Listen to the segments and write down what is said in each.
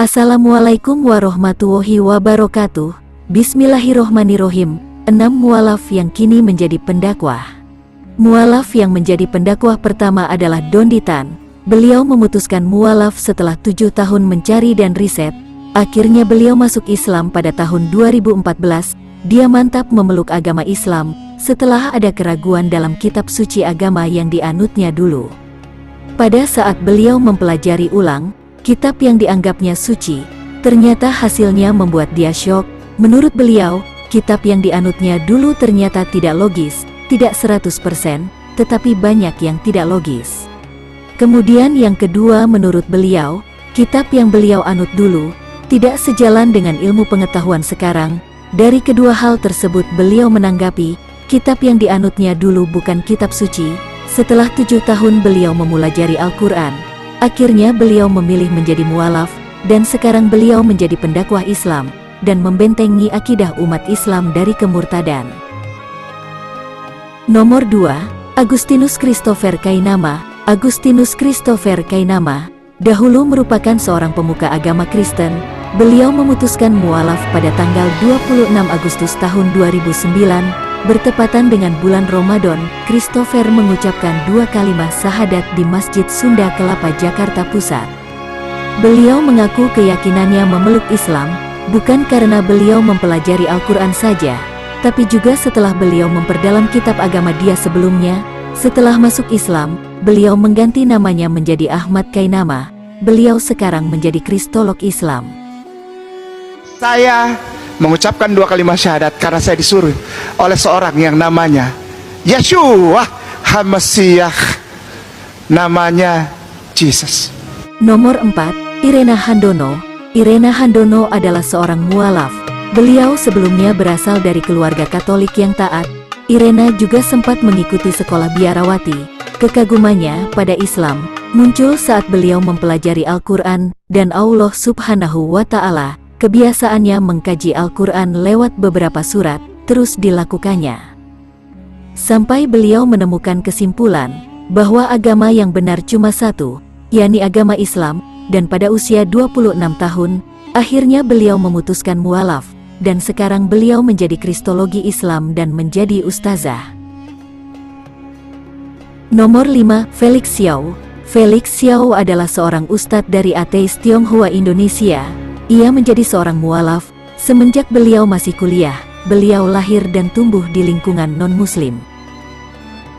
Assalamualaikum warahmatullahi wabarakatuh. Bismillahirrohmanirrohim. 6 mualaf yang kini menjadi pendakwah. Mualaf yang menjadi pendakwah pertama adalah Dondi Tan. Beliau memutuskan mualaf setelah 7 tahun mencari dan riset. Akhirnya beliau masuk Islam pada tahun 2014. Dia mantap memeluk agama Islam setelah ada keraguan dalam kitab suci agama yang dianutnya dulu. Pada saat beliau mempelajari ulang kitab yang dianggapnya suci, ternyata hasilnya membuat dia syok. Menurut beliau, kitab yang dianutnya dulu ternyata tidak logis, tidak 100%, tetapi banyak yang tidak logis. Kemudian yang kedua, menurut beliau, kitab yang beliau anut dulu tidak sejalan dengan ilmu pengetahuan sekarang. Dari kedua hal tersebut beliau menanggapi, kitab yang dianutnya dulu bukan kitab suci. Setelah 7 tahun beliau mempelajari Al-Quran, akhirnya beliau memilih menjadi mualaf, dan sekarang beliau menjadi pendakwah Islam, dan membentengi akidah umat Islam dari kemurtadan. Nomor 2, Agustinus Christopher Kainama. Agustinus Christopher Kainama dahulu merupakan seorang pemuka agama Kristen. Beliau memutuskan mualaf pada tanggal 26 Agustus tahun 2009, bertepatan dengan bulan Ramadan. Christopher mengucapkan 2 kalimat syahadat di Masjid Sunda Kelapa, Jakarta Pusat. Beliau mengaku keyakinannya memeluk Islam, bukan karena beliau mempelajari Al-Quran saja, tapi juga setelah beliau memperdalam kitab agama dia sebelumnya. Setelah masuk Islam, beliau mengganti namanya menjadi Ahmad Kainama. Beliau sekarang menjadi kristolog Islam. Saya mengucapkan 2 kalimat syahadat karena saya disuruh oleh seorang yang namanya Yeshua HaMashiach, namanya Jesus. Nomor 4, Irena Handono. Irena Handono adalah seorang mualaf. Beliau sebelumnya berasal dari keluarga Katolik yang taat. Irena juga sempat mengikuti sekolah biarawati. Kekagumannya pada Islam muncul saat beliau mempelajari Al-Quran dan Allah Subhanahu wa Ta'ala. Kebiasaannya mengkaji Al-Quran lewat beberapa surat, terus dilakukannya. Sampai beliau menemukan kesimpulan bahwa agama yang benar cuma satu, yakni agama Islam, dan pada usia 26 tahun, akhirnya beliau memutuskan mualaf, dan sekarang beliau menjadi kristologi Islam dan menjadi ustazah. Nomor 5, Felix Xiao. Felix Xiao adalah seorang ustadz dari ateis Tionghoa Indonesia. Ia menjadi seorang mualaf semenjak beliau masih kuliah. Beliau lahir dan tumbuh di lingkungan non-muslim.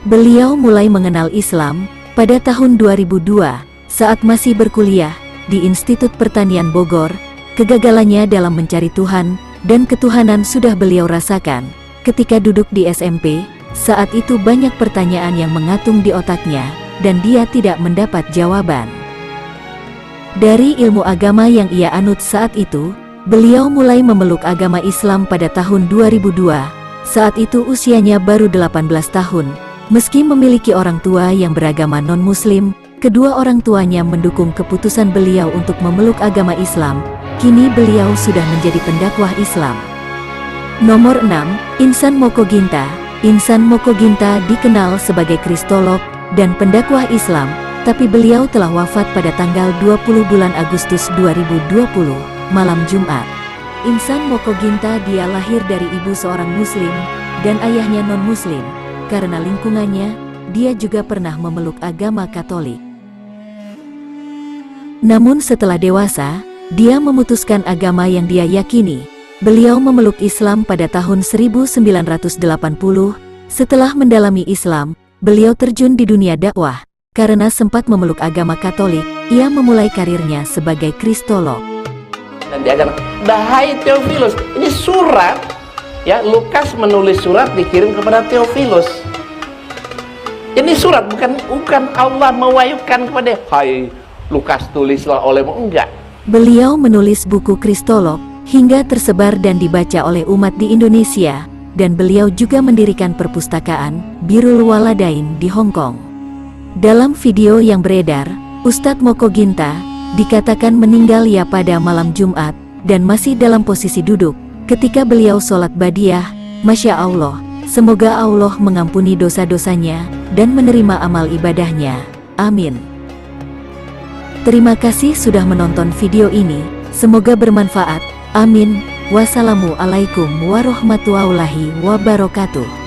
Beliau mulai mengenal Islam pada tahun 2002 saat masih berkuliah di Institut Pertanian Bogor. Kegagalannya dalam mencari Tuhan dan ketuhanan sudah beliau rasakan ketika duduk di SMP. Saat itu banyak pertanyaan yang mengatung di otaknya dan dia tidak mendapat jawaban. Dari ilmu agama yang ia anut saat itu, beliau mulai memeluk agama Islam pada tahun 2002. Saat itu usianya baru 18 tahun. Meski memiliki orang tua yang beragama non-muslim, kedua orang tuanya mendukung keputusan beliau untuk memeluk agama Islam. Kini beliau sudah menjadi pendakwah Islam. Nomor 6, Insan Moko Ginta. Insan Moko Ginta dikenal sebagai kristolog dan pendakwah Islam, tapi beliau telah wafat pada tanggal 20 bulan Agustus 2020, malam Jumat. Insan Moko Ginta dia lahir dari ibu seorang muslim dan ayahnya non-muslim. Karena lingkungannya, dia juga pernah memeluk agama Katolik. Namun setelah dewasa, dia memutuskan agama yang dia yakini. Beliau memeluk Islam pada tahun 1980. Setelah mendalami Islam, beliau terjun di dunia dakwah. Karena sempat memeluk agama Katolik, ia memulai karirnya sebagai kristolog. Dan diajarkan, "Hai Theophilus, ini surat, ya, Lukas menulis surat dikirim kepada Theophilus. Ini surat, bukan Allah mewahyukan kepada, hai Lukas tulislah olehmu, enggak." Beliau menulis buku kristolog hingga tersebar dan dibaca oleh umat di Indonesia, dan beliau juga mendirikan perpustakaan Birrul Walidain di Hong Kong. Dalam video yang beredar, Ustadz Moko Ginta dikatakan meninggal ya pada malam Jumat dan masih dalam posisi duduk ketika beliau sholat badiah. Masya Allah, semoga Allah mengampuni dosa-dosanya dan menerima amal ibadahnya. Amin. Terima kasih sudah menonton video ini. Semoga bermanfaat. Amin. Wassalamualaikum warahmatullahi wabarakatuh.